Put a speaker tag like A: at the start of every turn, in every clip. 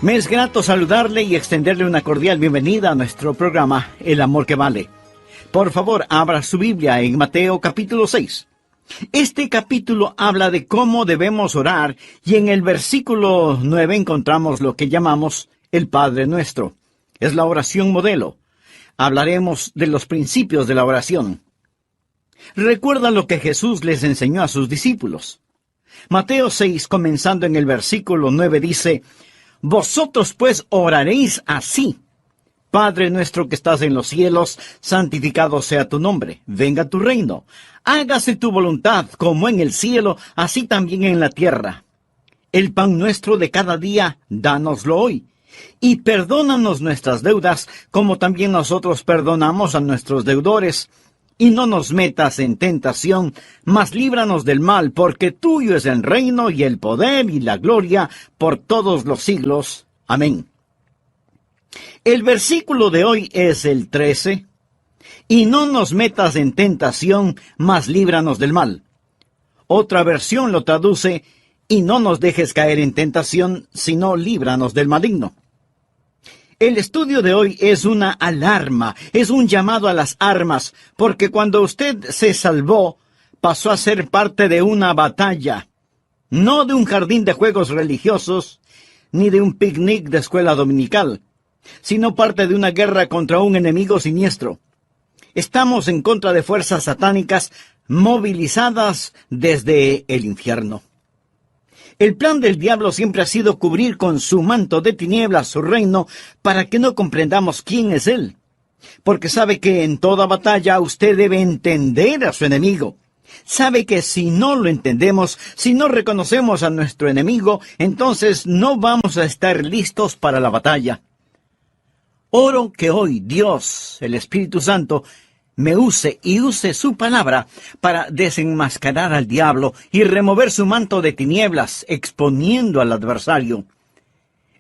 A: Me es grato saludarle y extenderle una cordial bienvenida a nuestro programa El Amor que Vale. Por favor, abra su Biblia en Mateo capítulo 6. Este capítulo habla de cómo debemos orar y en el versículo 9 encontramos lo que llamamos el Padre Nuestro. Es la oración modelo. Hablaremos de los principios de la oración. Recuerda lo que Jesús les enseñó a sus discípulos. Mateo 6, comenzando en el versículo 9, dice: Vosotros pues oraréis así: Padre nuestro que estás en los cielos, santificado sea tu nombre, venga tu reino, hágase tu voluntad como en el cielo, así también en la tierra. El pan nuestro de cada día, dánoslo hoy, y perdónanos nuestras deudas, como también nosotros perdonamos a nuestros deudores. Y no nos metas en tentación, mas líbranos del mal, porque tuyo es el reino y el poder y la gloria por todos los siglos. Amén. El versículo de hoy es el 13. Y no nos metas en tentación, mas líbranos del mal. Otra versión lo traduce: y no nos dejes caer en tentación, sino líbranos del maligno. El estudio de hoy es una alarma, es un llamado a las armas, porque cuando usted se salvó, pasó a ser parte de una batalla, no de un jardín de juegos religiosos, ni de un picnic de escuela dominical, sino parte de una guerra contra un enemigo siniestro. Estamos en contra de fuerzas satánicas movilizadas desde el infierno. El plan del diablo siempre ha sido cubrir con su manto de tinieblas su reino para que no comprendamos quién es él. Porque sabe que en toda batalla usted debe entender a su enemigo. Sabe que si no lo entendemos, si no reconocemos a nuestro enemigo, entonces no vamos a estar listos para la batalla. Oro que hoy Dios, el Espíritu Santo, me use y use su palabra para desenmascarar al diablo y remover su manto de tinieblas, exponiendo al adversario.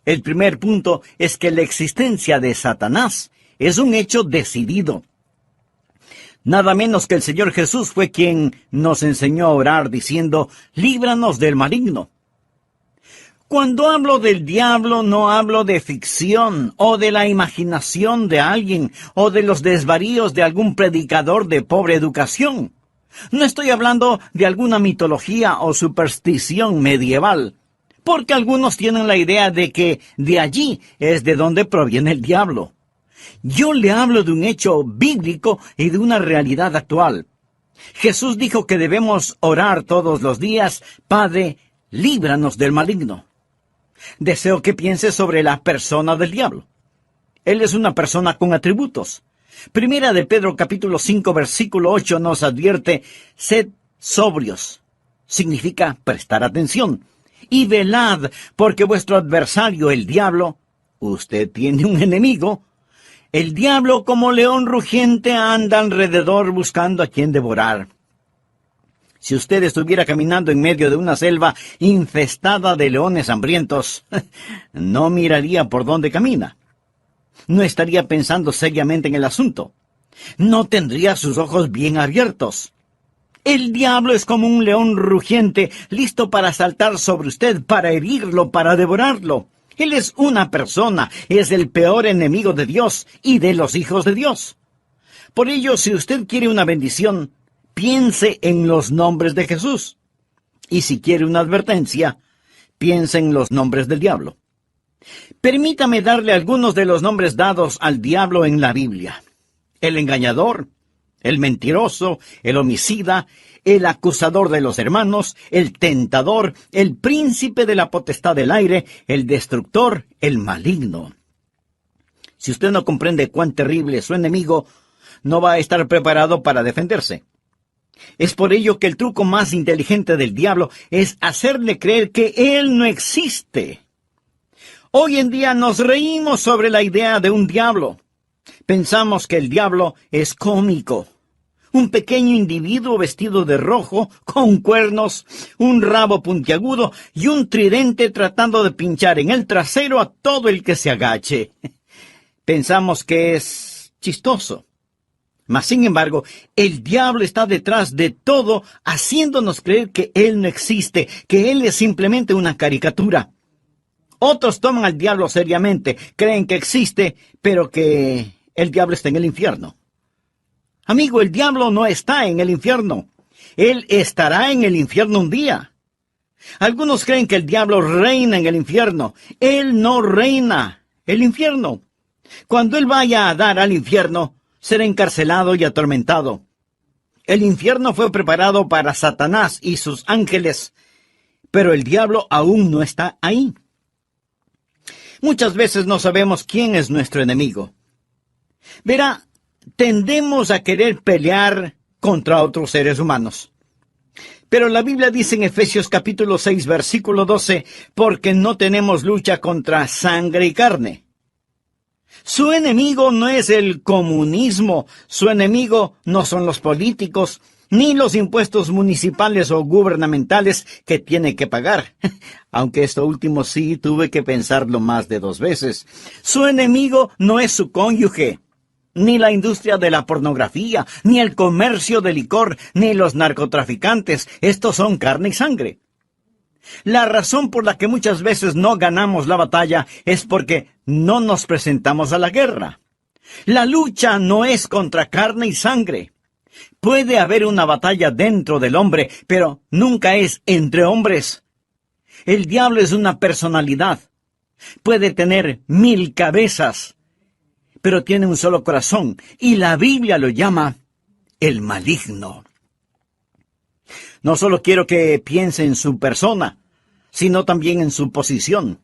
A: El primer punto es que la existencia de Satanás es un hecho decidido. Nada menos que el Señor Jesús fue quien nos enseñó a orar diciendo: líbranos del maligno. Cuando hablo del diablo, no hablo de ficción, o de la imaginación de alguien, o de los desvaríos de algún predicador de pobre educación. No estoy hablando de alguna mitología o superstición medieval, porque algunos tienen la idea de que de allí es de donde proviene el diablo. Yo le hablo de un hecho bíblico y de una realidad actual. Jesús dijo que debemos orar todos los días: Padre, líbranos del maligno. Deseo que piense sobre la persona del diablo. Él es una persona con atributos. Primera de Pedro capítulo 5 versículo 8 nos advierte: sed sobrios. Significa prestar atención. Y velad, porque vuestro adversario, el diablo, usted tiene un enemigo. El diablo, como león rugiente, anda alrededor buscando a quien devorar. Si usted estuviera caminando en medio de una selva infestada de leones hambrientos, no miraría por dónde camina. No estaría pensando seriamente en el asunto. No tendría sus ojos bien abiertos. El diablo es como un león rugiente, listo para saltar sobre usted, para herirlo, para devorarlo. Él es una persona, es el peor enemigo de Dios y de los hijos de Dios. Por ello, si usted quiere una bendición, piense en los nombres de Jesús. Y si quiere una advertencia, piense en los nombres del diablo. Permítame darle algunos de los nombres dados al diablo en la Biblia: el engañador, el mentiroso, el homicida, el acusador de los hermanos, el tentador, el príncipe de la potestad del aire, el destructor, el maligno. Si usted no comprende cuán terrible es su enemigo, no va a estar preparado para defenderse. Es por ello que el truco más inteligente del diablo es hacerle creer que él no existe. Hoy en día nos reímos sobre la idea de un diablo. Pensamos que el diablo es cómico. Un pequeño individuo vestido de rojo, con cuernos, un rabo puntiagudo y un tridente tratando de pinchar en el trasero a todo el que se agache. Pensamos que es chistoso. Mas, sin embargo, el diablo está detrás de todo, haciéndonos creer que él no existe, que él es simplemente una caricatura. Otros toman al diablo seriamente, creen que existe, pero que el diablo está en el infierno. Amigo, el diablo no está en el infierno. Él estará en el infierno un día. Algunos creen que el diablo reina en el infierno. Él no reina el infierno. Cuando él vaya a dar al infierno, será encarcelado y atormentado. El infierno fue preparado para Satanás y sus ángeles, pero el diablo aún no está ahí. Muchas veces no sabemos quién es nuestro enemigo. Verá, tendemos a querer pelear contra otros seres humanos. Pero la Biblia dice en Efesios capítulo 6, versículo 12, porque no tenemos lucha contra sangre y carne. Su enemigo no es el comunismo, su enemigo no son los políticos, ni los impuestos municipales o gubernamentales que tiene que pagar. Aunque esto último sí tuve que pensarlo más de 2 veces. Su enemigo no es su cónyuge, ni la industria de la pornografía, ni el comercio de licor, ni los narcotraficantes. Estos son carne y sangre. La razón por la que muchas veces no ganamos la batalla es porque no nos presentamos a la guerra. La lucha no es contra carne y sangre. Puede haber una batalla dentro del hombre, pero nunca es entre hombres. El diablo es una personalidad. Puede tener 1000 cabezas, pero tiene un solo corazón, y la Biblia lo llama el maligno. No solo quiero que piense en su persona, sino también en su posición.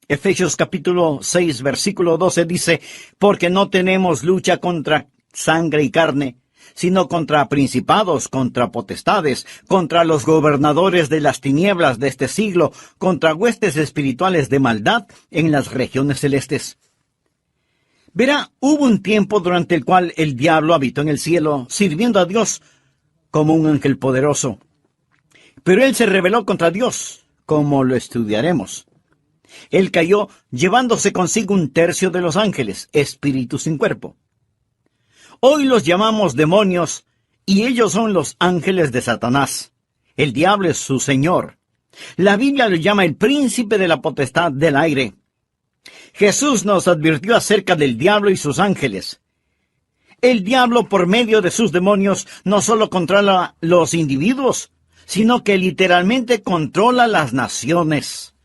A: Efesios capítulo 6, versículo 12 dice, porque no tenemos lucha contra sangre y carne, sino contra principados, contra potestades, contra los gobernadores de las tinieblas de este siglo, contra huestes espirituales de maldad en las regiones celestes. Verá, hubo un tiempo durante el cual el diablo habitó en el cielo, sirviendo a Dios como un ángel poderoso. Pero él se rebeló contra Dios, como lo estudiaremos. Él cayó llevándose consigo 1/3 de los ángeles, espíritus sin cuerpo. Hoy los llamamos demonios, y ellos son los ángeles de Satanás. El diablo es su señor. La Biblia lo llama el príncipe de la potestad del aire. Jesús nos advirtió acerca del diablo y sus ángeles. El diablo, por medio de sus demonios, no solo controla los individuos, sino que literalmente controla las naciones.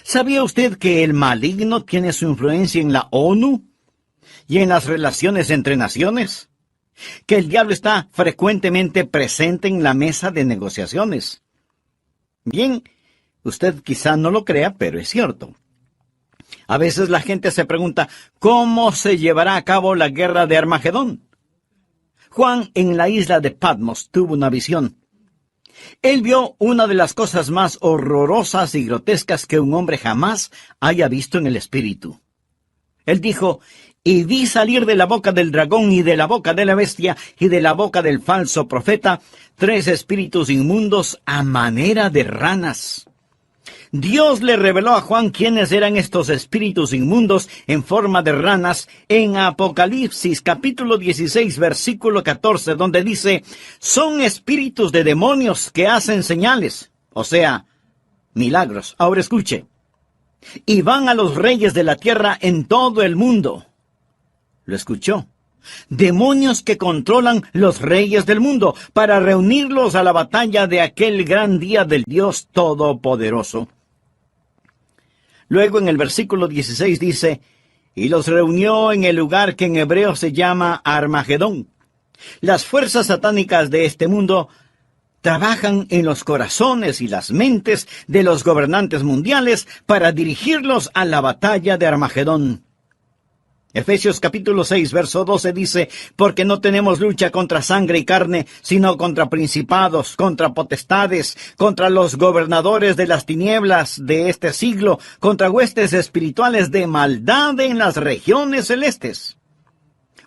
A: ¿Sabía usted que el maligno tiene su influencia en la ONU y en las relaciones entre naciones? Que el diablo está frecuentemente presente en la mesa de negociaciones. Bien, usted quizá no lo crea, pero es cierto. A veces la gente se pregunta, ¿cómo se llevará a cabo la guerra de Armagedón? Juan, en la isla de Patmos, tuvo una visión. Él vio una de las cosas más horrorosas y grotescas que un hombre jamás haya visto en el espíritu. Él dijo, y vi salir de la boca del dragón y de la boca de la bestia y de la boca del falso profeta 3 espíritus inmundos a manera de ranas. Dios le reveló a Juan quiénes eran estos espíritus inmundos en forma de ranas en Apocalipsis capítulo 16 versículo 14, donde dice, son espíritus de demonios que hacen señales, o sea, milagros. Ahora escuche, y van a los reyes de la tierra en todo el mundo. ¿Lo escuchó? Demonios que controlan los reyes del mundo para reunirlos a la batalla de aquel gran día del Dios Todopoderoso. Luego en el versículo 16 dice, y los reunió en el lugar que en hebreo se llama Armagedón. Las fuerzas satánicas de este mundo trabajan en los corazones y las mentes de los gobernantes mundiales para dirigirlos a la batalla de Armagedón. Efesios capítulo 6, verso 12 dice, porque no tenemos lucha contra sangre y carne, sino contra principados, contra potestades, contra los gobernadores de las tinieblas de este siglo, contra huestes espirituales de maldad en las regiones celestes.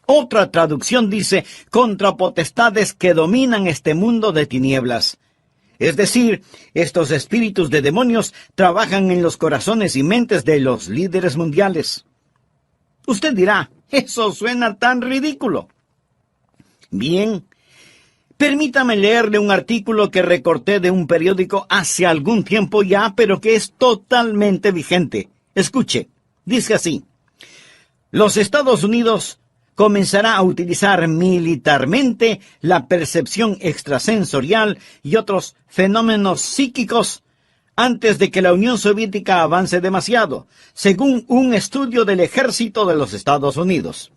A: Otra traducción dice, contra potestades que dominan este mundo de tinieblas. Es decir, estos espíritus de demonios trabajan en los corazones y mentes de los líderes mundiales. Usted dirá, eso suena tan ridículo. Bien, Permítame leerle un artículo que recorté de un periódico hace algún tiempo ya, pero que es totalmente vigente. Escuche, dice así: los Estados Unidos comenzará a utilizar militarmente la percepción extrasensorial y otros fenómenos psíquicos antes de que la Unión Soviética avance demasiado, según un estudio del ejército de los Estados Unidos.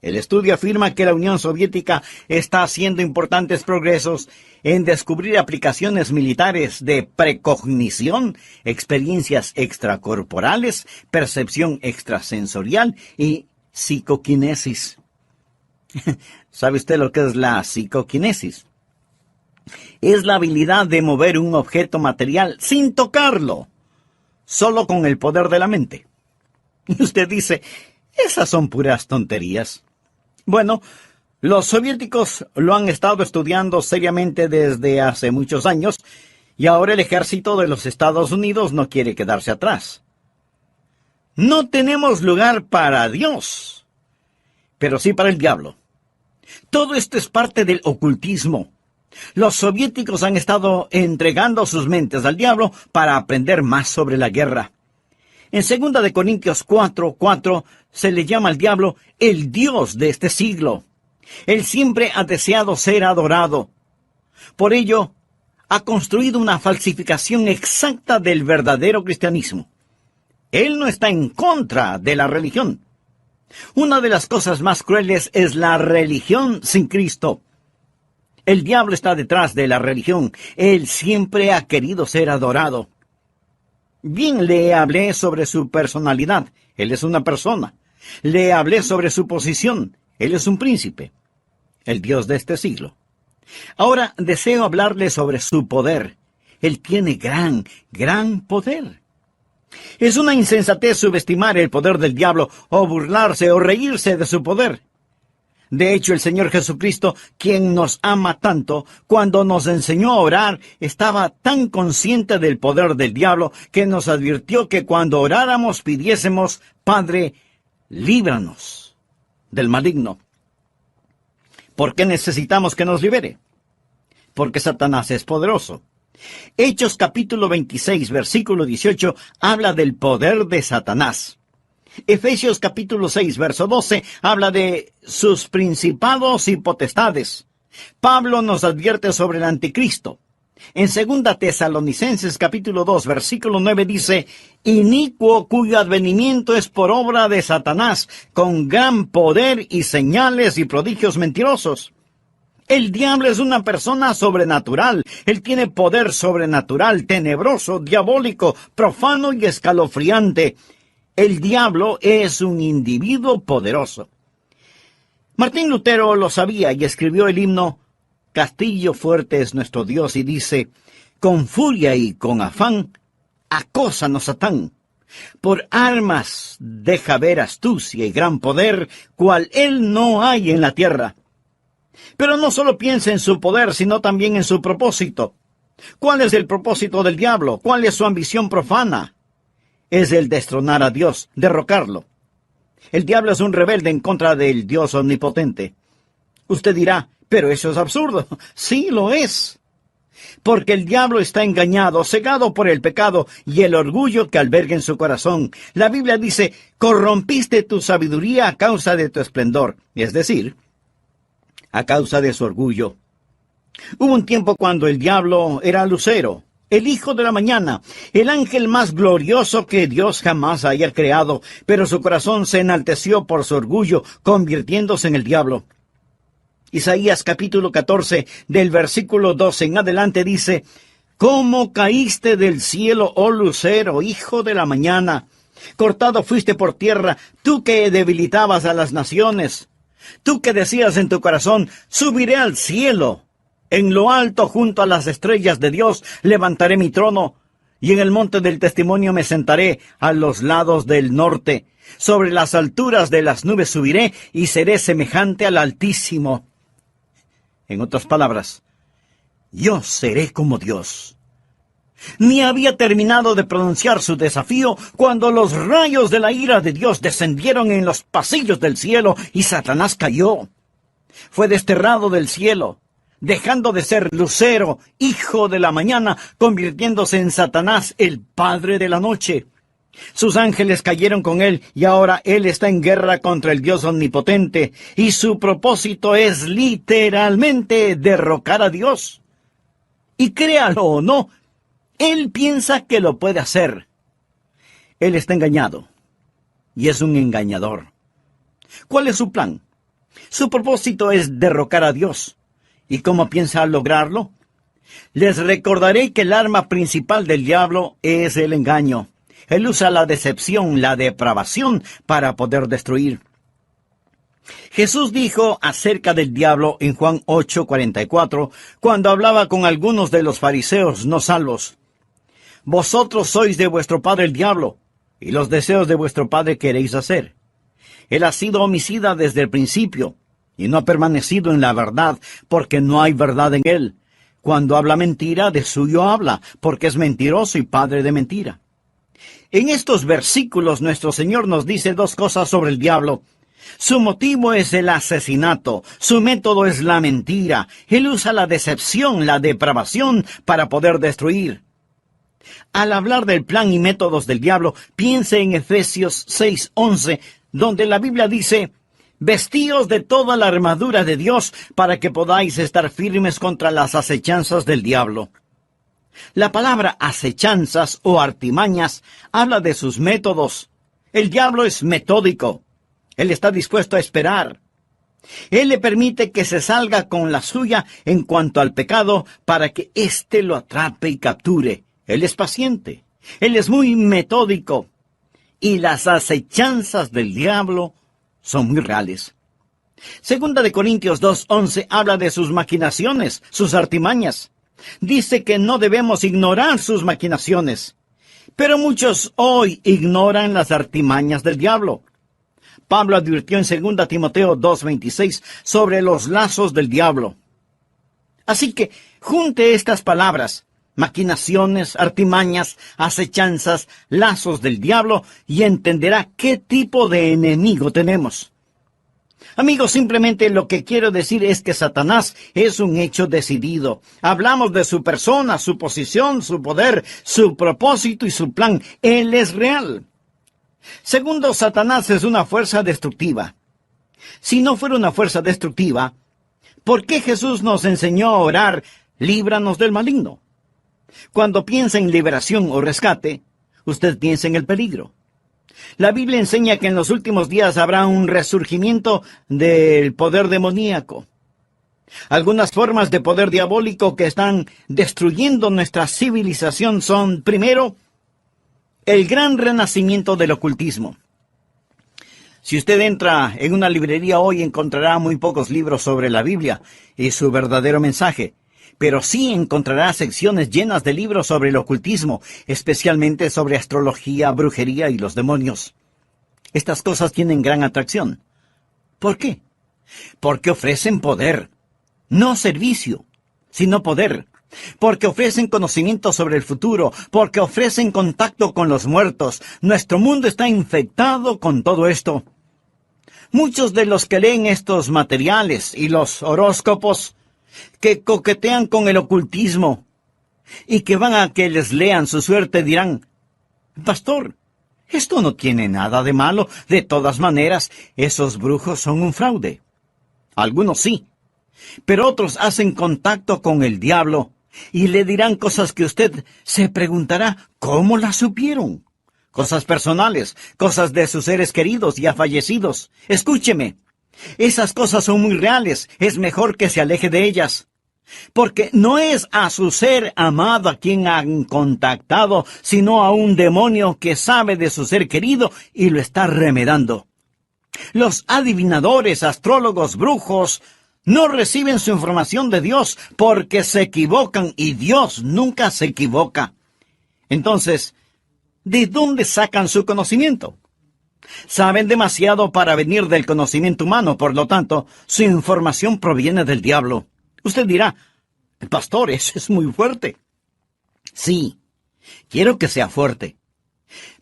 A: El estudio afirma que la Unión Soviética está haciendo importantes progresos en descubrir aplicaciones militares de precognición, experiencias extracorporales, percepción extrasensorial y psicoquinesis. ¿Sabe usted lo que es la psicoquinesis? Es la habilidad de mover un objeto material sin tocarlo, solo con el poder de la mente. Y usted dice, esas son puras tonterías. Bueno, los soviéticos lo han estado estudiando seriamente desde hace muchos años, y ahora el ejército de los Estados Unidos no quiere quedarse atrás. No tenemos lugar para Dios, pero sí para el diablo. Todo esto es parte del ocultismo. Los soviéticos han estado entregando sus mentes al diablo para aprender más sobre la guerra. En 2 Corintios 4:4 se le llama al diablo el Dios de este siglo. Él siempre ha deseado ser adorado. Por ello, ha construido una falsificación exacta del verdadero cristianismo. Él no está en contra de la religión. Una de las cosas más crueles es la religión sin Cristo. El diablo está detrás de la religión. Él siempre ha querido ser adorado. Bien, le hablé sobre su personalidad. Él es una persona. Le hablé sobre su posición. Él es un príncipe, el Dios de este siglo. Ahora deseo hablarle sobre su poder. Él tiene gran poder. Es una insensatez subestimar el poder del diablo o burlarse o reírse de su poder. De hecho, el Señor Jesucristo, quien nos ama tanto, cuando nos enseñó a orar, estaba tan consciente del poder del diablo que nos advirtió que cuando oráramos pidiésemos, Padre, líbranos del maligno. ¿Por qué necesitamos que nos libere? Porque Satanás es poderoso. Hechos capítulo 26, versículo 18, habla del poder de Satanás. Efesios capítulo 6, verso 12, habla de sus principados y potestades. Pablo nos advierte sobre el anticristo. En 2 Tesalonicenses capítulo 2, versículo 9 dice, inicuo cuyo advenimiento es por obra de Satanás, con gran poder y señales y prodigios mentirosos. El diablo es una persona sobrenatural. Él tiene poder sobrenatural, tenebroso, diabólico, profano y escalofriante. El diablo es un individuo poderoso. Martín Lutero lo sabía y escribió el himno Castillo fuerte es nuestro Dios, y dice, con furia y con afán, acósanos Satán. Por armas deja ver astucia y gran poder, cual él no hay en la tierra. Pero no solo piensa en su poder, sino también en su propósito. ¿Cuál es el propósito del diablo? ¿Cuál es su ambición profana? Es el destronar a Dios, derrocarlo. El diablo es un rebelde en contra del Dios omnipotente. Usted dirá, pero eso es absurdo. Sí, lo es. Porque el diablo está engañado, cegado por el pecado y el orgullo que alberga en su corazón. La Biblia dice, corrompiste tu sabiduría a causa de tu esplendor. Es decir, a causa de su orgullo. Hubo un tiempo cuando el diablo era Lucero, el hijo de la mañana, el ángel más glorioso que Dios jamás haya creado, pero su corazón se enalteció por su orgullo, convirtiéndose en el diablo. Isaías capítulo 14, del versículo 12 en adelante dice, ¿cómo caíste del cielo, oh lucero, hijo de la mañana? Cortado fuiste por tierra, tú que debilitabas a las naciones. Tú que decías en tu corazón, subiré al cielo. En lo alto, junto a las estrellas de Dios, levantaré mi trono. Y en el monte del testimonio me sentaré a los lados del norte. Sobre las alturas de las nubes subiré y seré semejante al Altísimo. En otras palabras, yo seré como Dios. Ni había terminado de pronunciar su desafío cuando los rayos de la ira de Dios descendieron en los pasillos del cielo y Satanás cayó. Fue desterrado del cielo, dejando de ser lucero, hijo de la mañana, convirtiéndose en Satanás, el padre de la noche. Sus ángeles cayeron con él y ahora él está en guerra contra el Dios omnipotente y su propósito es literalmente derrocar a Dios. Y créalo o no, él piensa que lo puede hacer. Él está engañado y es un engañador. ¿Cuál es su plan? Su propósito es derrocar a Dios. ¿Y cómo piensa lograrlo? Les recordaré que el arma principal del diablo es el engaño. Él usa la decepción, la depravación para poder destruir. Jesús dijo acerca del diablo en Juan 8:44, cuando hablaba con algunos de los fariseos no salvos. Vosotros sois de vuestro padre el diablo, y los deseos de vuestro padre queréis hacer. Él ha sido homicida desde el principio, y no ha permanecido en la verdad, porque no hay verdad en él. Cuando habla mentira, de suyo habla, porque es mentiroso y padre de mentira. En estos versículos nuestro Señor nos dice dos cosas sobre el diablo. Su motivo es el asesinato, su método es la mentira. Él usa la decepción, la depravación para poder destruir. Al hablar del plan y métodos del diablo, piense en Efesios 6:11, donde la Biblia dice: vestíos de toda la armadura de Dios para que podáis estar firmes contra las acechanzas del diablo. La palabra acechanzas o artimañas habla de sus métodos. El diablo es metódico. Él está dispuesto a esperar. Él le permite que se salga con la suya en cuanto al pecado para que éste lo atrape y capture. Él es paciente. Él es muy metódico. Y las acechanzas del diablo son muy reales. Segunda de Corintios 2:11 habla de sus maquinaciones, sus artimañas. Dice que no debemos ignorar sus maquinaciones. Pero muchos hoy ignoran las artimañas del diablo. Pablo advirtió en 2 Timoteo 2:26 sobre los lazos del diablo. Así que junte estas palabras: maquinaciones, artimañas, acechanzas, lazos del diablo, y entenderá qué tipo de enemigo tenemos. Amigos, simplemente lo que quiero decir es que Satanás es un hecho decidido. Hablamos de su persona, su posición, su poder, su propósito y su plan. Él es real. Segundo, Satanás es una fuerza destructiva. Si no fuera una fuerza destructiva, ¿por qué Jesús nos enseñó a orar: líbranos del maligno? Cuando piensa en liberación o rescate, usted piensa en el peligro. La Biblia enseña que en los últimos días habrá un resurgimiento del poder demoníaco. Algunas formas de poder diabólico que están destruyendo nuestra civilización son, primero, el gran renacimiento del ocultismo. Si usted entra en una librería hoy, encontrará muy pocos libros sobre la Biblia y su verdadero mensaje. Pero sí encontrará secciones llenas de libros sobre el ocultismo, especialmente sobre astrología, brujería y los demonios. Estas cosas tienen gran atracción. ¿Por qué? Porque ofrecen poder, no servicio, sino poder. Porque ofrecen conocimiento sobre el futuro, porque ofrecen contacto con los muertos. Nuestro mundo está infectado con todo esto. Muchos de los que leen estos materiales y los horóscopos, que coquetean con el ocultismo y que van a que les lean su suerte, dirán: pastor, esto no tiene nada de malo. De todas maneras, esos brujos son un fraude. Algunos sí, pero otros hacen contacto con el diablo y le dirán cosas que usted se preguntará: ¿cómo las supieron? Cosas personales, cosas de sus seres queridos ya fallecidos. Escúcheme. Esas cosas son muy reales. Es mejor que se aleje de ellas. Porque no es a su ser amado a quien han contactado, sino a un demonio que sabe de su ser querido y lo está remedando. Los adivinadores, astrólogos, brujos, no reciben su información de Dios porque se equivocan, y Dios nunca se equivoca. Entonces, ¿de dónde sacan su conocimiento? Saben demasiado para venir del conocimiento humano, por lo tanto, su información proviene del diablo. Usted dirá: pastor, eso es muy fuerte. Sí, quiero que sea fuerte.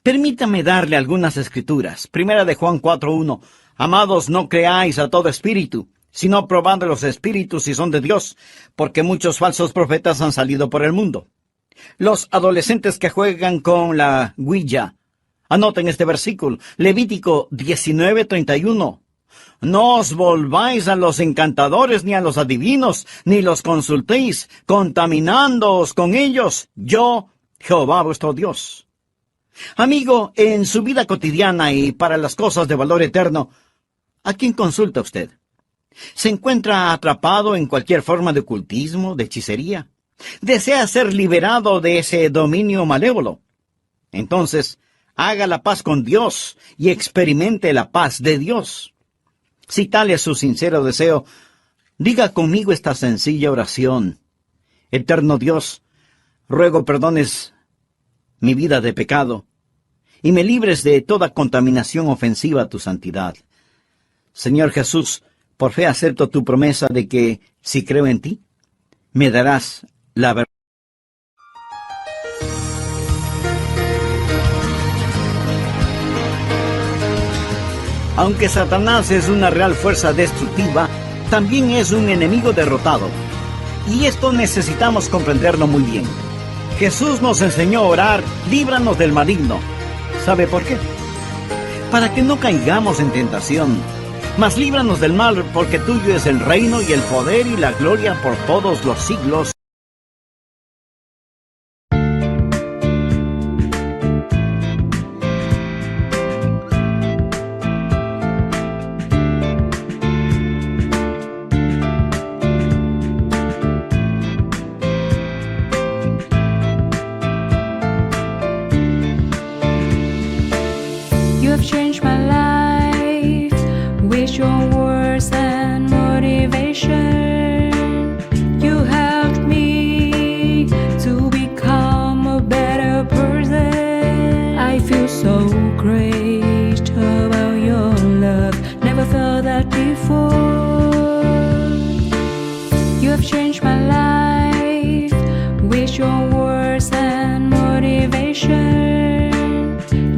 A: Permítame darle algunas escrituras. Primera de Juan 4:1. Amados, no creáis a todo espíritu, sino probando los espíritus si son de Dios, porque muchos falsos profetas han salido por el mundo. Los adolescentes que juegan con la Ouija, anoten este versículo, Levítico 19:31. No os volváis a los encantadores ni a los adivinos, ni los consultéis, contaminándoos con ellos. Yo, Jehová vuestro Dios. Amigo, en su vida cotidiana y para las cosas de valor eterno, ¿a quién consulta usted? ¿Se encuentra atrapado en cualquier forma de ocultismo, de hechicería? ¿Desea ser liberado de ese dominio malévolo? Entonces, haga la paz con Dios y experimente la paz de Dios. Si tal es su sincero deseo, diga conmigo esta sencilla oración. Eterno Dios, ruego perdones mi vida de pecado y me libres de toda contaminación ofensiva a tu santidad. Señor Jesús, por fe acepto tu promesa de que, si creo en ti, me darás la verdad. Aunque Satanás es una real fuerza destructiva, también es un enemigo derrotado. Y esto necesitamos comprenderlo muy bien. Jesús nos enseñó a orar, líbranos del maligno. ¿Sabe por qué? Para que no caigamos en tentación. Mas líbranos del mal, porque tuyo es el reino y el poder y la gloria por todos los siglos.
B: You have changed my life with your words and motivation. You helped me to become a better person. I feel so great about your love. Never felt that before. You have changed my life with your words and motivation.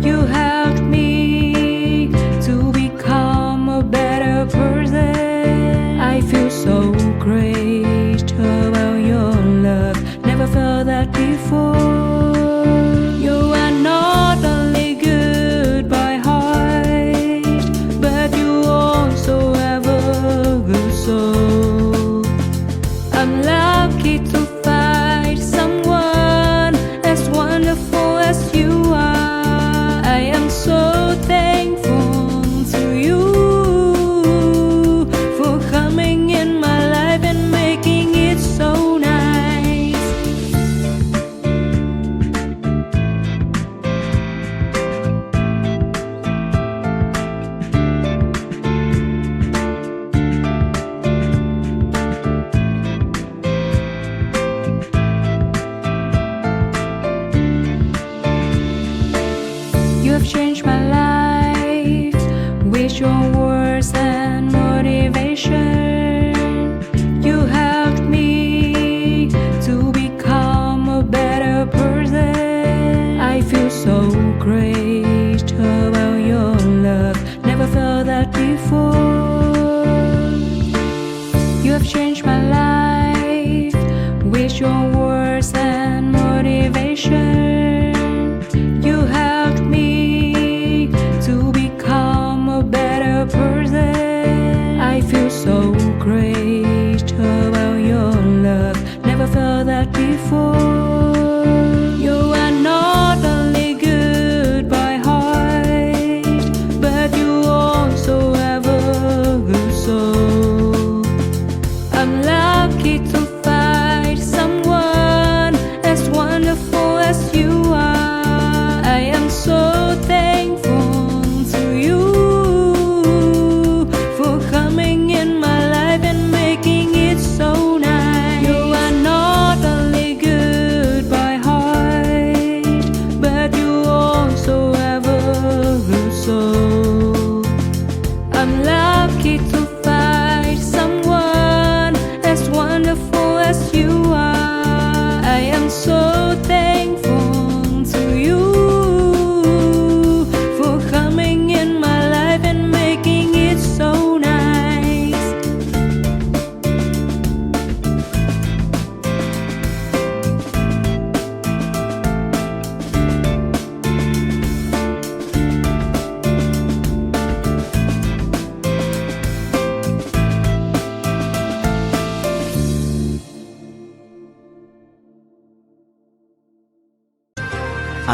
B: You helped me to become a better person. I feel so great about your love. Never felt that before. You are not only good by heart, but you also have a good soul. I'm lucky to find someone as wonderful as you are. I am so thankful to you for coming in my life and making it so nice. You have changed my life with your words and motivation. You helped me to become a better person. I feel so great about your love. Never felt that before. You have changed my life with your words and motivation. You helped me to become a better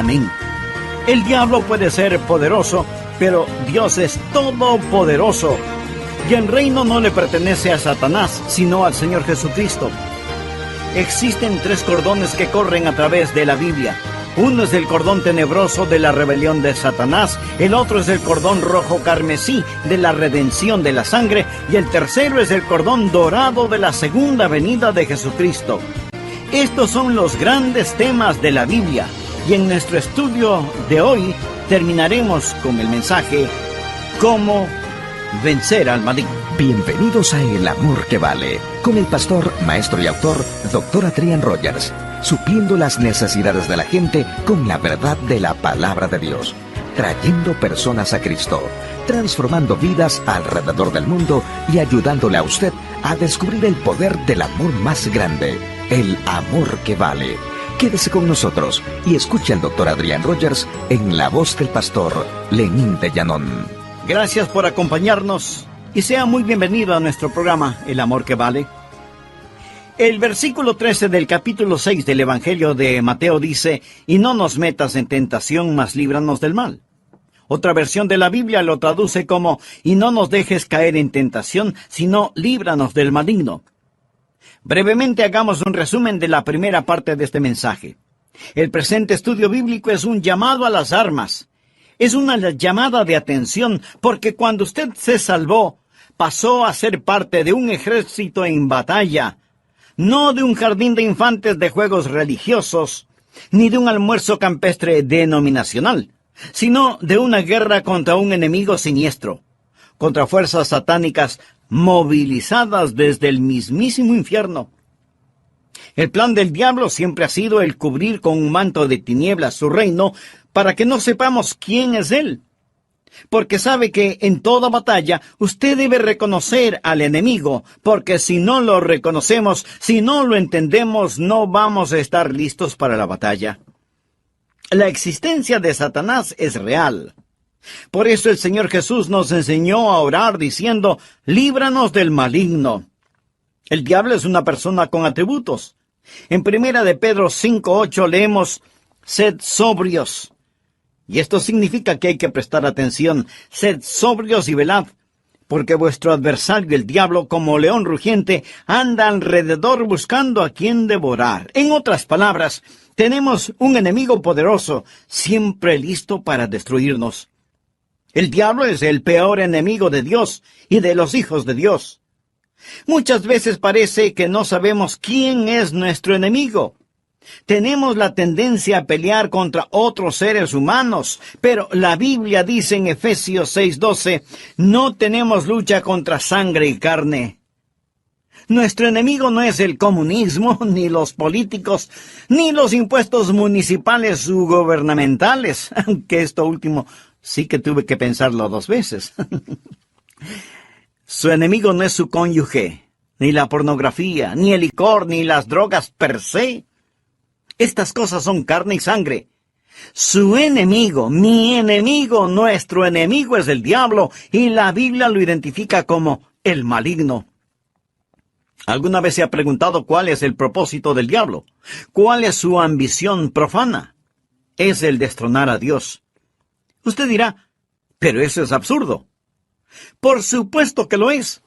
A: Amén. El diablo puede ser poderoso, pero Dios es todopoderoso. Y el reino no le pertenece a Satanás, sino al Señor Jesucristo. Existen 3 cordones que corren a través de la Biblia. Uno es el cordón tenebroso de la rebelión de Satanás, el otro es el cordón rojo carmesí de la redención de la sangre, y el tercero es el cordón dorado de la segunda venida de Jesucristo. Estos son los grandes temas de la Biblia, y en nuestro estudio de hoy terminaremos con el mensaje ¿Cómo vencer al maligno?
C: Bienvenidos a El Amor que Vale, con el pastor, maestro y autor, Dr. Adrian Rogers, supliendo las necesidades de la gente con la verdad de la palabra de Dios, trayendo personas a Cristo, transformando vidas alrededor del mundo y ayudándole a usted a descubrir el poder del amor más grande, el amor que vale. Quédese con nosotros y escuche al Dr. Adrian Rogers en la voz del pastor Lenín de Llanón.
A: Gracias por acompañarnos y sea muy bienvenido a nuestro programa El Amor que Vale. El versículo 13 del capítulo 6 del Evangelio de Mateo dice: y no nos metas en tentación, mas líbranos del mal. Otra versión de la Biblia lo traduce como: y no nos dejes caer en tentación, sino líbranos del maligno. Brevemente hagamos un resumen de la primera parte de este mensaje. El presente estudio bíblico es un llamado a las armas. Es una llamada de atención, porque cuando usted se salvó, pasó a ser parte de un ejército en batalla, no de un jardín de infantes de juegos religiosos, ni de un almuerzo campestre denominacional, sino de una guerra contra un enemigo siniestro, contra fuerzas satánicas movilizadas desde el mismísimo infierno. El plan del diablo siempre ha sido el cubrir con un manto de tinieblas su reino para que no sepamos quién es él. Porque sabe que en toda batalla usted debe reconocer al enemigo, porque si no lo reconocemos, si no lo entendemos, no vamos a estar listos para la batalla. La existencia de Satanás es real. Por eso el Señor Jesús nos enseñó a orar diciendo: líbranos del maligno. El diablo es una persona con atributos. En 1 de Pedro 5:8 leemos: sed sobrios. Y esto significa que hay que prestar atención. Sed sobrios y velad, porque vuestro adversario, el diablo, como león rugiente, anda alrededor buscando a quien devorar. En otras palabras, tenemos un enemigo poderoso, siempre listo para destruirnos. El diablo es el peor enemigo de Dios y de los hijos de Dios. Muchas veces parece que no sabemos quién es nuestro enemigo. Tenemos la tendencia a pelear contra otros seres humanos, pero la Biblia dice en Efesios 6:12, no tenemos lucha contra sangre y carne. Nuestro enemigo no es el comunismo, ni los políticos, ni los impuestos municipales u gubernamentales, aunque esto último sí que tuve que pensarlo 2 veces. Su enemigo no es su cónyuge, ni la pornografía, ni el licor, ni las drogas per se. Estas cosas son carne y sangre. Su enemigo, mi enemigo, nuestro enemigo es el diablo, y la Biblia lo identifica como el maligno. ¿Alguna vez se ha preguntado cuál es el propósito del diablo? ¿Cuál es su ambición profana? Es el destronar a Dios. Usted dirá, pero eso es absurdo. Por supuesto que lo es.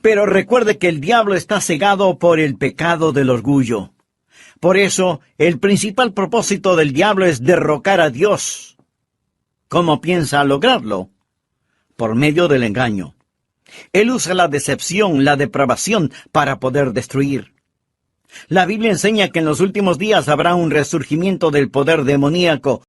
A: Pero recuerde que el diablo está cegado por el pecado del orgullo. Por eso, el principal propósito del diablo es derrocar a Dios. ¿Cómo piensa lograrlo? Por medio del engaño. Él usa la decepción, la depravación, para poder destruir. La Biblia enseña que en los últimos días habrá un resurgimiento del poder demoníaco.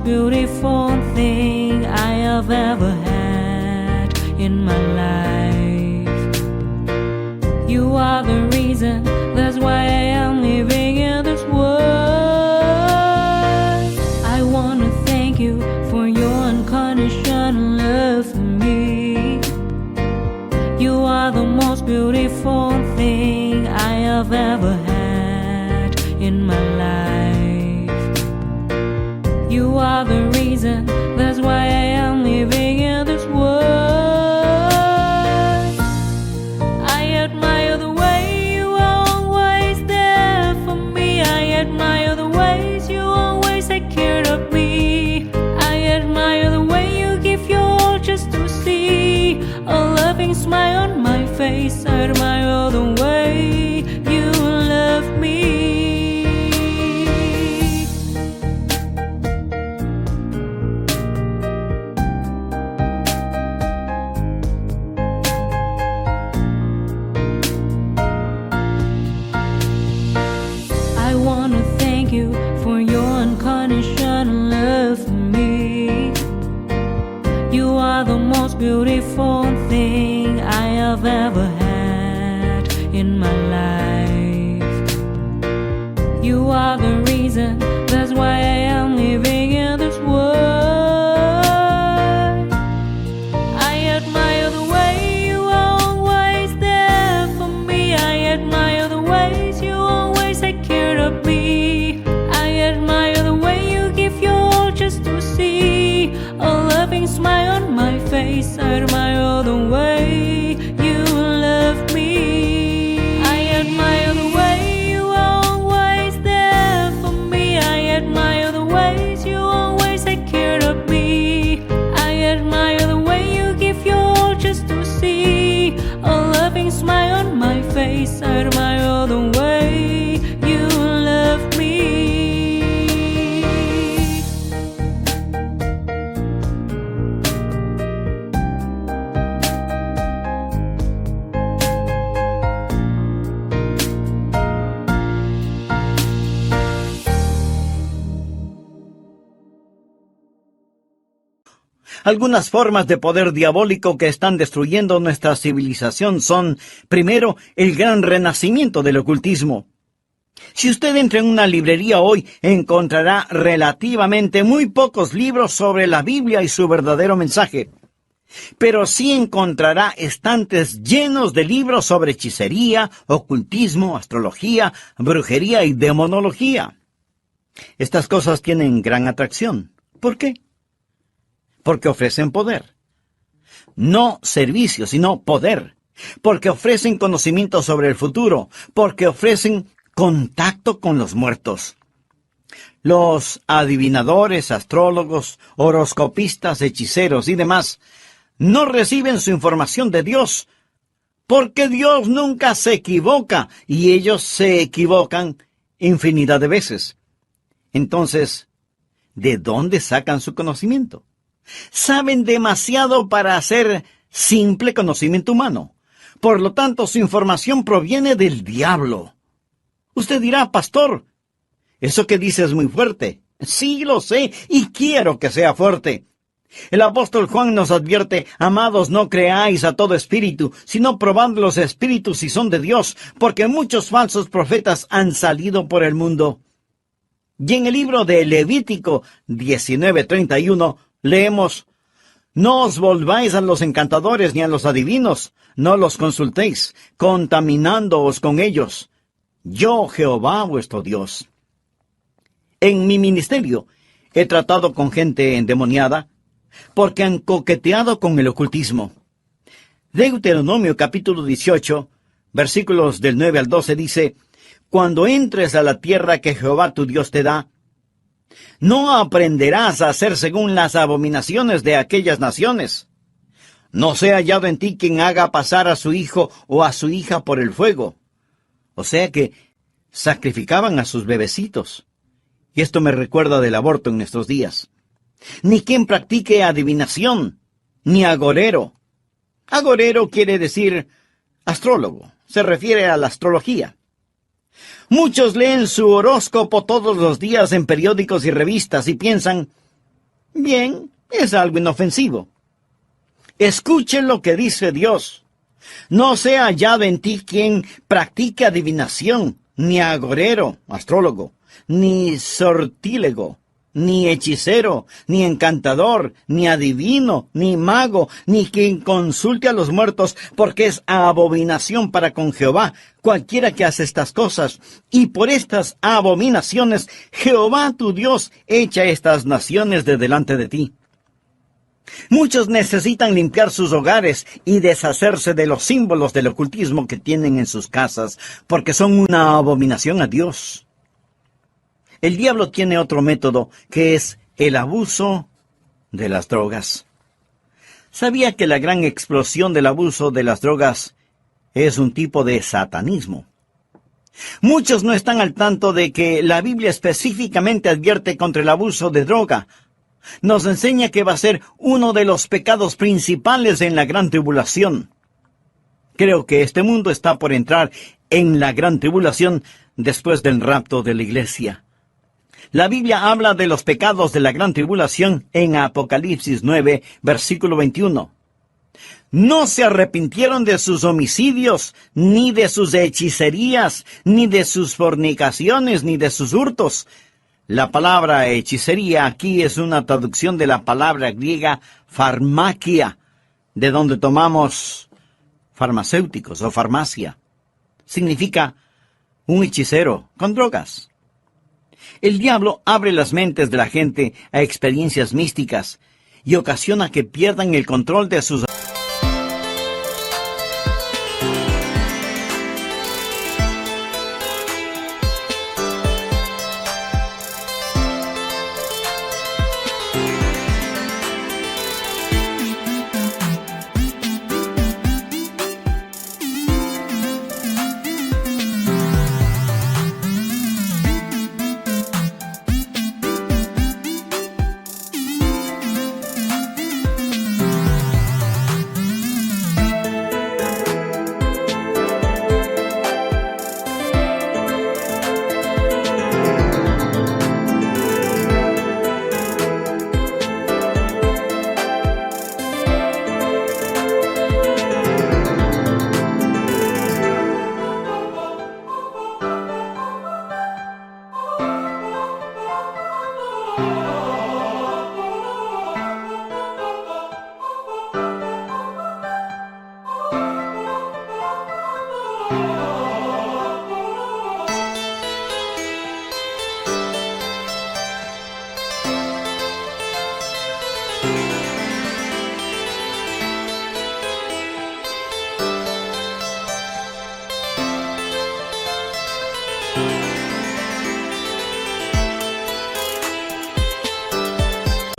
B: Beautiful thing I have ever had in my life. You are the reason, that's why I am living in this world. I want to thank you for your unconditional love for me. You are the most have ever had in my life. You are the reason, that's why I am living in this world. I admire the way you are always there for me. I admire the ways you always take care of me. I admire the way you give your all just to see a loving smile on my face. I admire the way you love me. I wanna thank you for your unconditional love for me. You are the most beautiful thing I have ever had in my life. You are the reason, that's why I am living in this world. I admire the way you are always there for me. I admire the ways you always take care of me. I admire the way you give your all just to see a loving smile on my face. I admire the way you love me. I admire the way you are always there for me. I admire the ways you always take care of me. I admire the way you give your all just to see a loving smile on my face. I admire the way you love me.
A: Algunas formas de poder diabólico que están destruyendo nuestra civilización son, primero, el gran renacimiento del ocultismo. Si usted entra en una librería hoy, encontrará relativamente muy pocos libros sobre la Biblia y su verdadero mensaje. Pero sí encontrará estantes llenos de libros sobre hechicería, ocultismo, astrología, brujería y demonología. Estas cosas tienen gran atracción. ¿Por qué? Porque ofrecen poder. No servicio, sino poder. Porque ofrecen conocimiento sobre el futuro. Porque ofrecen contacto con los muertos. Los adivinadores, astrólogos, horoscopistas, hechiceros y demás no reciben su información de Dios, porque Dios nunca se equivoca y ellos se equivocan infinidad de veces. Entonces, ¿de dónde sacan su conocimiento? Saben demasiado para hacer simple conocimiento humano. Por lo tanto, su información proviene del diablo. Usted dirá, pastor, eso que dice es muy fuerte. Sí, lo sé, y quiero que sea fuerte. El apóstol Juan nos advierte, amados, no creáis a todo espíritu, sino probad los espíritus si son de Dios, porque muchos falsos profetas han salido por el mundo. Y en el libro de Levítico 19:31 leemos, no os volváis a los encantadores ni a los adivinos, no los consultéis, contaminándoos con ellos. Yo, Jehová, vuestro Dios. En mi ministerio he tratado con gente endemoniada, porque han coqueteado con el ocultismo. Deuteronomio capítulo 18, versículos del 9 al 12 dice, cuando entres a la tierra que Jehová tu Dios te da, no aprenderás a hacer según las abominaciones de aquellas naciones. No sea hallado en ti quien haga pasar a su hijo o a su hija por el fuego. O sea que sacrificaban a sus bebecitos. Y esto me recuerda del aborto en nuestros días. Ni quien practique adivinación, ni agorero. Agorero quiere decir astrólogo. Se refiere a la astrología. Muchos leen su horóscopo todos los días en periódicos y revistas y piensan, bien, es algo inofensivo. Escuche lo que dice Dios. No sea hallado en ti quien practique adivinación, ni agorero, astrólogo, ni sortílego, ni hechicero, ni encantador, ni adivino, ni mago, ni quien consulte a los muertos, porque es abominación para con Jehová cualquiera que hace estas cosas. Y por estas abominaciones Jehová tu Dios echa estas naciones de delante de ti. Muchos necesitan limpiar sus hogares y deshacerse de los símbolos del ocultismo que tienen en sus casas, porque son una abominación a Dios. El diablo tiene otro método, que es el abuso de las drogas. ¿Sabía que la gran explosión del abuso de las drogas es un tipo de satanismo? Muchos no están al tanto de que la Biblia específicamente advierte contra el abuso de droga. Nos enseña que va a ser uno de los pecados principales en la gran tribulación. Creo que este mundo está por entrar en la gran tribulación después del rapto de la iglesia. La Biblia habla de los pecados de la gran tribulación en Apocalipsis 9, versículo 21. No se arrepintieron de sus homicidios, ni de sus hechicerías, ni de sus fornicaciones, ni de sus hurtos. La palabra hechicería aquí es una traducción de la palabra griega farmakia, de donde tomamos farmacéuticos o farmacia. Significa un hechicero con drogas. El diablo abre las mentes de la gente a experiencias místicas y ocasiona que pierdan el control de sus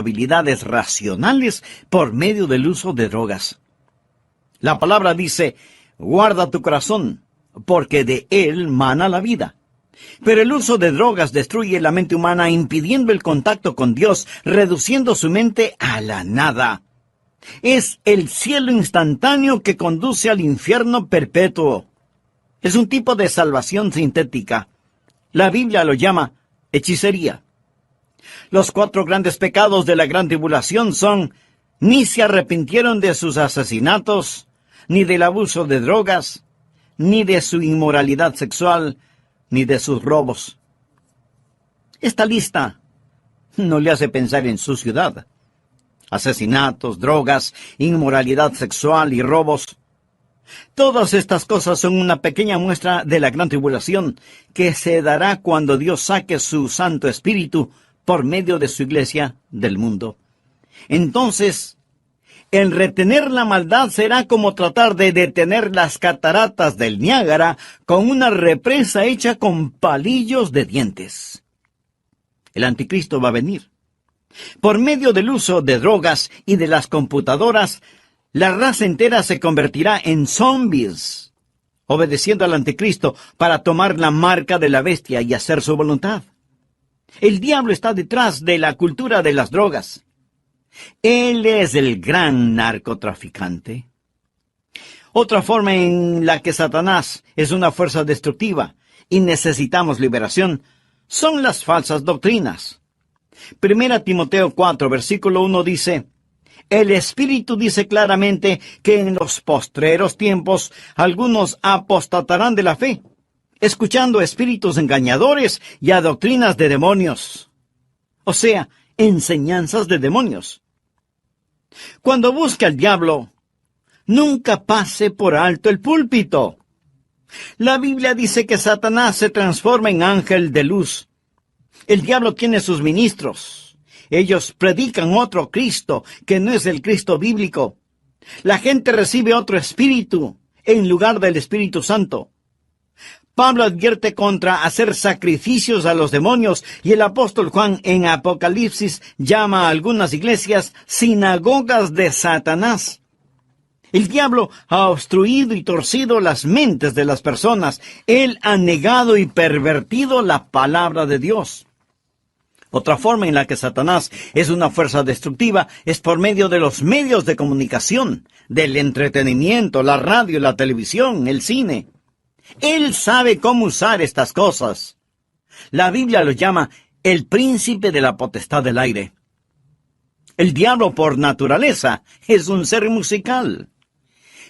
A: habilidades racionales por medio del uso de drogas. La palabra dice, guarda tu corazón, porque de él mana la vida. Pero el uso de drogas destruye la mente humana, impidiendo el contacto con Dios, reduciendo su mente a la nada. Es el cielo instantáneo que conduce al infierno perpetuo. Es un tipo de salvación sintética. La Biblia lo llama hechicería. Los 4 grandes pecados de la gran tribulación son: ni se arrepintieron de sus asesinatos, ni del abuso de drogas, ni de su inmoralidad sexual, ni de sus robos. Esta lista no le hace pensar en su ciudad. Asesinatos, drogas, inmoralidad sexual y robos. Todas estas cosas son una pequeña muestra de la gran tribulación que se dará cuando Dios saque su Santo Espíritu por medio de su iglesia del mundo. Entonces, el retener la maldad será como tratar de detener las cataratas del Niágara con una represa hecha con palillos de dientes. El anticristo va a venir. Por medio del uso de drogas y de las computadoras, la raza entera se convertirá en zombies, obedeciendo al anticristo para tomar la marca de la bestia y hacer su voluntad. El diablo está detrás de la cultura de las drogas. Él es el gran narcotraficante. Otra forma en la que Satanás es una fuerza destructiva y necesitamos liberación son las falsas doctrinas. 1 Timoteo 4, versículo 1 dice: el Espíritu dice claramente que en los postreros tiempos algunos apostatarán de la fe, escuchando espíritus engañadores y a doctrinas de demonios. o sea, enseñanzas de demonios. Cuando busque al diablo, nunca pase por alto el púlpito. La Biblia dice que Satanás se transforma en ángel de luz. El diablo tiene sus ministros. Ellos predican otro Cristo que no es el Cristo bíblico. La gente recibe otro espíritu en lugar del Espíritu Santo. Pablo advierte contra hacer sacrificios a los demonios y el apóstol Juan en Apocalipsis llama a algunas iglesias sinagogas de Satanás. El diablo ha obstruido y torcido las mentes de las personas. Él ha negado y pervertido la palabra de Dios. Otra forma en la que Satanás es una fuerza destructiva es por medio de los medios de comunicación, del entretenimiento, la radio, la televisión, el cine. Él sabe cómo usar estas cosas. La Biblia lo llama el príncipe de la potestad del aire. El diablo por naturaleza es un ser musical.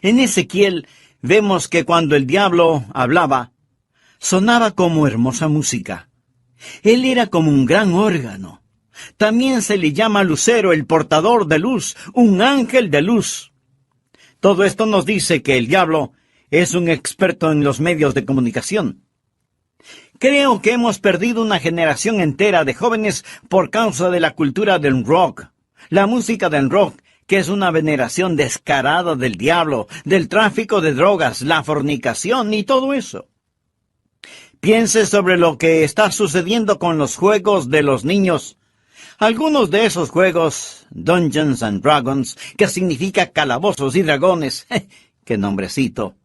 A: En Ezequiel vemos que cuando el diablo hablaba, sonaba como hermosa música. Él era como un gran órgano. También se le llama lucero, el portador de luz, un ángel de luz. Todo esto nos dice que el diablo es un experto en los medios de comunicación. Creo que hemos perdido una generación entera de jóvenes por causa de la cultura del rock. La música del rock, que es una veneración descarada del diablo, del tráfico de drogas, la fornicación y todo eso. Piense sobre lo que está sucediendo con los juegos de los niños. Algunos de esos juegos, Dungeons and Dragons, que significa calabozos y dragones, ¡qué nombrecito!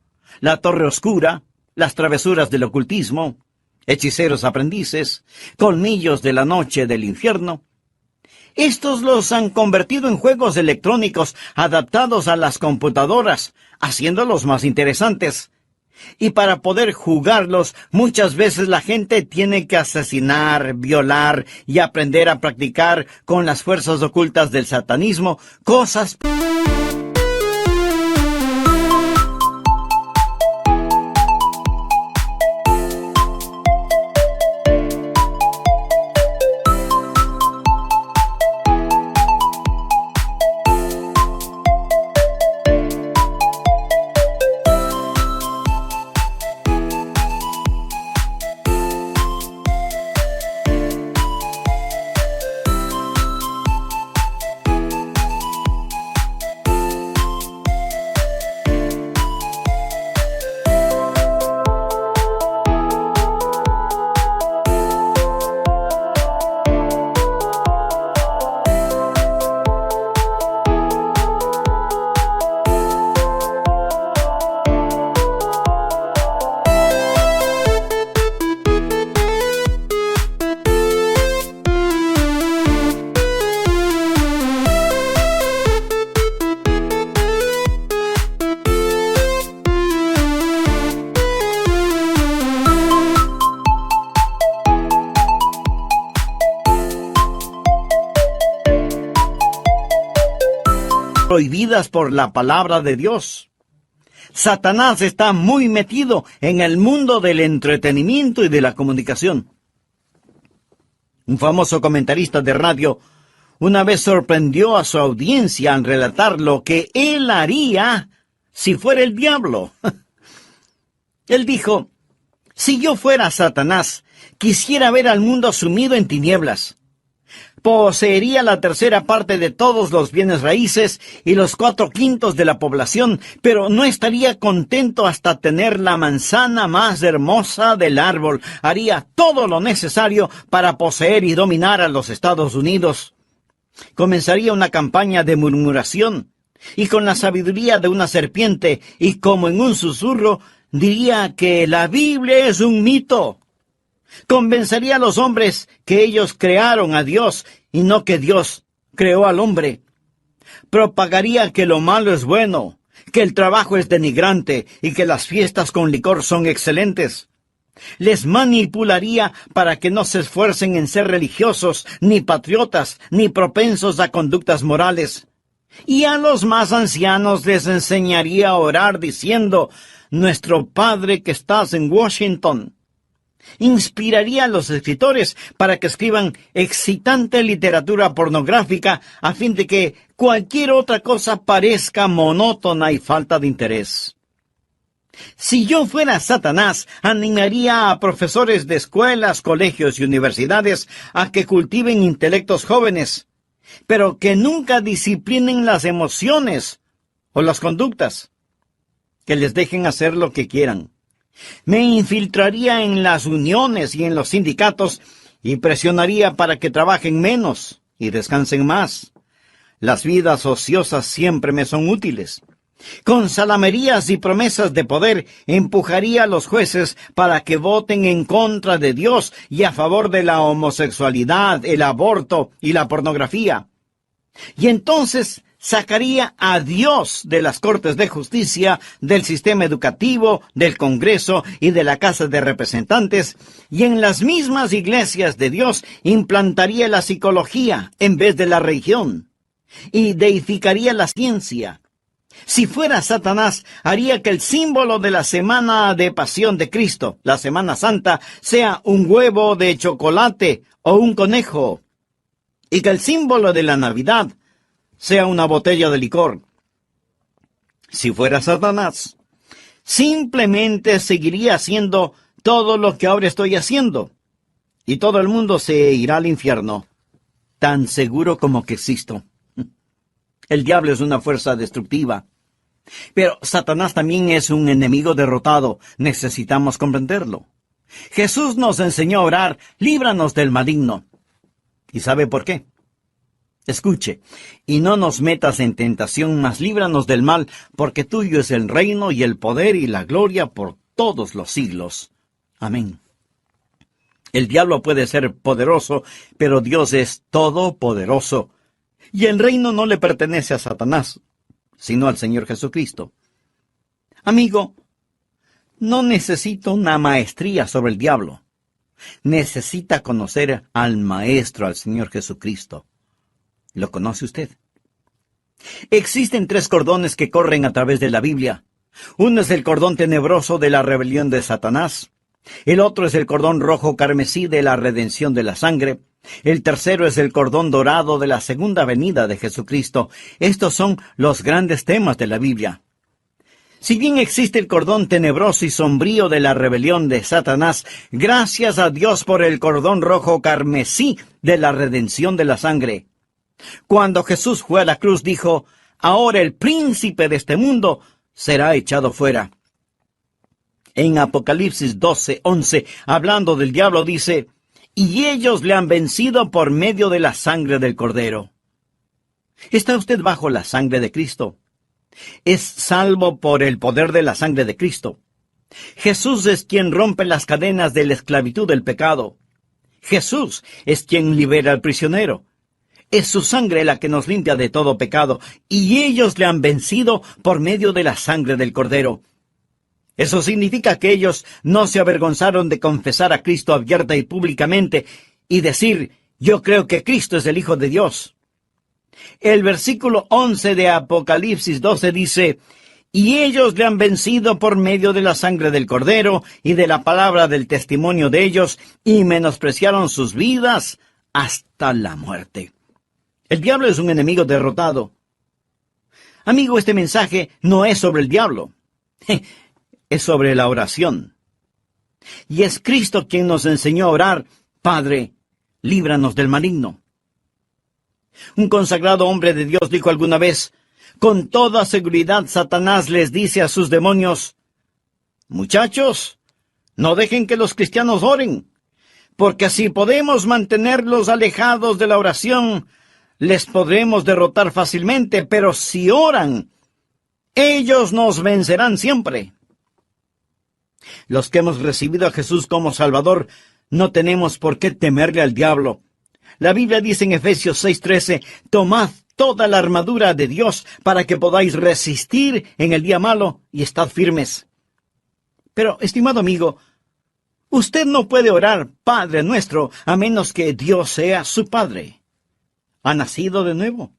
A: La Torre Oscura, las travesuras del ocultismo, hechiceros aprendices, colmillos de la noche del infierno. Estos los han convertido en juegos electrónicos adaptados a las computadoras, haciéndolos más interesantes. Y para poder jugarlos, muchas veces la gente tiene que asesinar, violar y aprender a practicar con las fuerzas ocultas del satanismo cosas. Prohibidas por la palabra de Dios. Satanás está muy metido en el mundo del entretenimiento y de la comunicación. Un famoso comentarista de radio una vez sorprendió a su audiencia al relatar lo que él haría si fuera el diablo. Él dijo: si yo fuera Satanás, quisiera ver al mundo sumido en tinieblas. Poseería la tercera parte de todos los bienes raíces y los 4/5 de la población, pero no estaría contento hasta tener la manzana más hermosa del árbol. Haría todo lo necesario para poseer y dominar a los Estados Unidos. Comenzaría una campaña de murmuración, y con la sabiduría de una serpiente, y como en un susurro, diría que la Biblia es un mito. Convencería a los hombres que ellos crearon a Dios y no que Dios creó al hombre. Propagaría que lo malo es bueno, que el trabajo es denigrante y que las fiestas con licor son excelentes. Les manipularía para que no se esfuercen en ser religiosos, ni patriotas, ni propensos a conductas morales. Y a los más ancianos les enseñaría a orar diciendo: Nuestro Padre que estás en Washington. Inspiraría a los escritores para que escriban excitante literatura pornográfica a fin de que cualquier otra cosa parezca monótona y falta de interés. Si yo fuera Satanás, animaría a profesores de escuelas, colegios y universidades a que cultiven intelectos jóvenes, pero que nunca disciplinen las emociones o las conductas, que les dejen hacer lo que quieran. Me infiltraría en las uniones y en los sindicatos y presionaría para que trabajen menos y descansen más. Las vidas ociosas siempre me son útiles. Con salamerías y promesas de poder empujaría a los jueces para que voten en contra de Dios y a favor de la homosexualidad, el aborto y la pornografía. Y entonces sacaría a Dios de las Cortes de Justicia, del sistema educativo, del Congreso y de la Casa de Representantes, y en las mismas iglesias de Dios implantaría la psicología en vez de la religión, y deificaría la ciencia. Si fuera Satanás, haría que el símbolo de la semana de pasión de Cristo, la Semana Santa, sea un huevo de chocolate o un conejo, y que el símbolo de la Navidad sea una botella de licor. Si fuera Satanás, simplemente seguiría haciendo todo lo que ahora estoy haciendo, y todo el mundo se irá al infierno, tan seguro como que existo. El diablo es una fuerza destructiva, pero Satanás también es un enemigo derrotado. Necesitamos comprenderlo. Jesús nos enseñó a orar: líbranos del maligno. ¿Y sabe por qué? Escuche: y no nos metas en tentación, mas líbranos del mal, porque tuyo es el reino y el poder y la gloria por todos los siglos. Amén. El diablo puede ser poderoso, pero Dios es todopoderoso. Y el reino no le pertenece a Satanás, sino al Señor Jesucristo. Amigo, no necesita una maestría sobre el diablo. Necesita conocer al Maestro, al Señor Jesucristo. ¿Lo conoce usted? Existen 3 cordones que corren a través de la Biblia. Uno es el cordón tenebroso de la rebelión de Satanás. El otro es el cordón rojo carmesí de la redención de la sangre. El tercero es el cordón dorado de la segunda venida de Jesucristo. Estos son los grandes temas de la Biblia. Si bien existe el cordón tenebroso y sombrío de la rebelión de Satanás, gracias a Dios por el cordón rojo carmesí de la redención de la sangre. Cuando Jesús fue a la cruz, dijo: ahora el príncipe de este mundo será echado fuera. En Apocalipsis 12:11, hablando del diablo, dice: y ellos le han vencido por medio de la sangre del Cordero. ¿Está usted bajo la sangre de Cristo? Es salvo por el poder de la sangre de Cristo. Jesús es quien rompe las cadenas de la esclavitud del pecado. Jesús es quien libera al prisionero. Es su sangre la que nos limpia de todo pecado, y ellos le han vencido por medio de la sangre del Cordero. Eso significa que ellos no se avergonzaron de confesar a Cristo abierta y públicamente y decir: yo creo que Cristo es el Hijo de Dios. El versículo 11 de Apocalipsis 12 dice: y ellos le han vencido por medio de la sangre del Cordero y de la palabra del testimonio de ellos, y menospreciaron sus vidas hasta la muerte. El diablo es un enemigo derrotado. Amigo, este mensaje no es sobre el diablo. Es sobre la oración. Y es Cristo quien nos enseñó a orar: Padre, líbranos del maligno. Un consagrado hombre de Dios dijo alguna vez: con toda seguridad Satanás les dice a sus demonios: muchachos, no dejen que los cristianos oren, porque si podemos mantenerlos alejados de la oración, les podremos derrotar fácilmente, pero si oran, ellos nos vencerán siempre. Los que hemos recibido a Jesús como Salvador, no tenemos por qué temerle al diablo. La Biblia dice en Efesios 6:13, tomad toda la armadura de Dios para que podáis resistir en el día malo y estad firmes. Pero, estimado amigo, usted no puede orar Padre nuestro a menos que Dios sea su Padre. ¿Ha nacido de nuevo?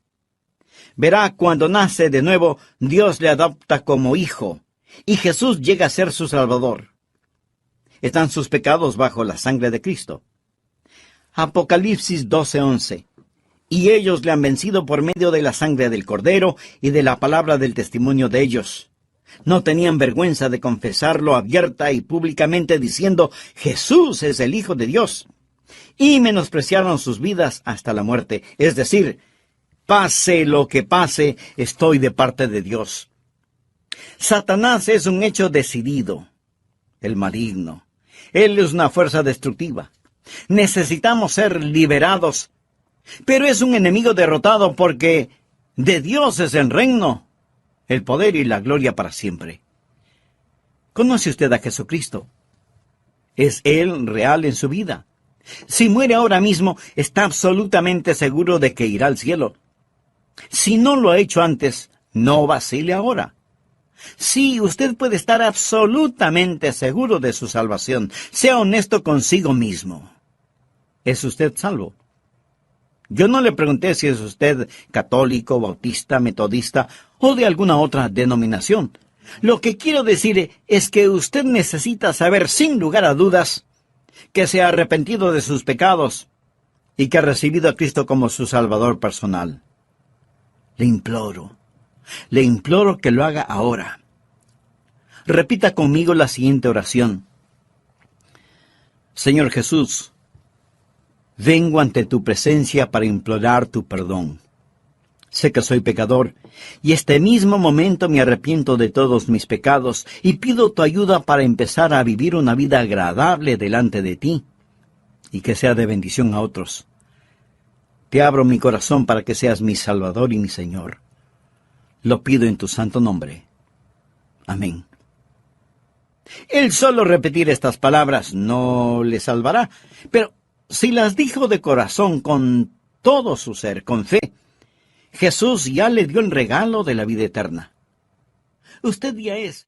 A: Verá, cuando nace de nuevo, Dios le adopta como hijo, y Jesús llega a ser su Salvador. están sus pecados bajo la sangre de Cristo. Apocalipsis 12:11. Y ellos le han vencido por medio de la sangre del Cordero y de la palabra del testimonio de ellos. No tenían vergüenza de confesarlo abierta y públicamente diciendo, Jesús es el Hijo de Dios. Y menospreciaron sus vidas hasta la muerte. Es decir, pase lo que pase, estoy de parte de Dios. Satanás es un hecho decidido, el maligno. Él es una fuerza destructiva. Necesitamos ser liberados, pero es un enemigo derrotado porque de Dios es el reino, el poder y la gloria para siempre. ¿Conoce usted a Jesucristo? ¿Es Él real en su vida? Si muere ahora mismo, está absolutamente seguro de que irá al cielo. Si no lo ha hecho antes, no vacile ahora. Sí, usted puede estar absolutamente seguro de su salvación. Sea honesto consigo mismo. ¿Es usted salvo? Yo no le pregunté si es usted católico, bautista, metodista o de alguna otra denominación. Lo que quiero decir es que usted necesita saber sin lugar a dudas que se ha arrepentido de sus pecados y que ha recibido a Cristo como su Salvador personal. Le imploro que lo haga ahora. Repita conmigo la siguiente oración. Señor Jesús, vengo ante tu presencia para implorar tu perdón. Sé que soy pecador, y este mismo momento me arrepiento de todos mis pecados y pido tu ayuda para empezar a vivir una vida agradable delante de ti y que sea de bendición a otros. Te abro mi corazón para que seas mi Salvador y mi Señor. Lo pido en tu santo nombre. Amén. El solo repetir estas palabras no le salvará, pero si las dijo de corazón con todo su ser, con fe, Jesús ya le dio el regalo de la vida eterna. Usted ya es